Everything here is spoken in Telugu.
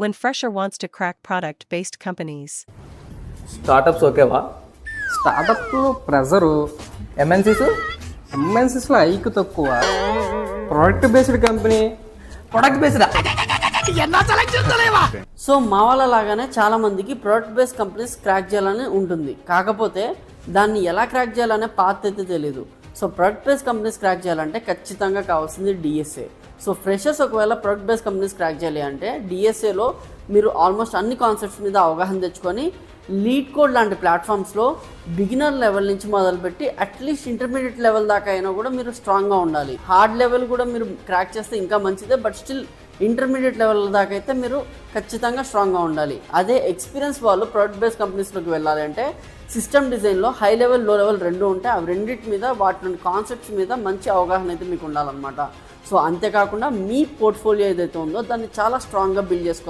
when fresher wants to crack product-based companies. Startups ఓకేవా? స్టార్టప్లో ప్రెజరు, ఎంఎన్సీస్లో ఐకు తక్కువ, product based company. Product based so మా వాళ్ళ లాగానే చాలా మందికి ప్రోడక్ట్ బేస్డ్ కంపెనీస్ క్రాక్ చేయాలని ఉంటుంది. కాకపోతే దాన్ని ఎలా క్రాక్ చేయాలనే పాత్ అయితే తెలియదు. So product based companies crack చేయాలంటే ఖచ్చితంగా కావాల్సింది డిఎస్ఏ. సో ఫ్రెషర్స్ ఒకవేళ ప్రొడక్ట్ బేస్డ్ కంపెనీస్ క్రాక్ చేయాలి అంటే డిఎస్ఏలో మీరు ఆల్మోస్ట్ అన్ని కాన్సెప్ట్స్ మీద అవగాహన తెచ్చుకొని లీడ్ కోడ్ లాంటి ప్లాట్ఫామ్స్లో బిగినర్ లెవెల్ నుంచి మొదలుపెట్టి అట్లీస్ట్ ఇంటర్మీడియట్ లెవెల్ దాకా అయినా కూడా మీరు స్ట్రాంగ్గా ఉండాలి. హార్డ్ లెవెల్ కూడా మీరు క్రాక్ చేస్తే ఇంకా మంచిదే, బట్ స్టిల్ ఇంటర్మీడియట్ లెవెల్ దాకా అయితే మీరు ఖచ్చితంగా స్ట్రాంగ్గా ఉండాలి. అదే ఎక్స్పీరియన్స్ వాళ్ళు ప్రొడక్ట్ బేస్డ్ కంపెనీస్లోకి వెళ్ళాలి అంటే సిస్టమ్ డిజైన్లో హై లెవెల్ లో లెవెల్ రెండు ఉంటాయి. అవి రెండింటి మీద వాటి కాన్సెప్ట్స్ మీద మంచి అవగాహన అయితే మీకు ఉండాలన్నమాట. సో అంతేకాకుండా మీ పోర్ట్ఫోలియో ఏదైతే ఉందో దాన్ని చాలా స్ట్రాంగ్గా బిల్డ్ చేసుకోవాలి.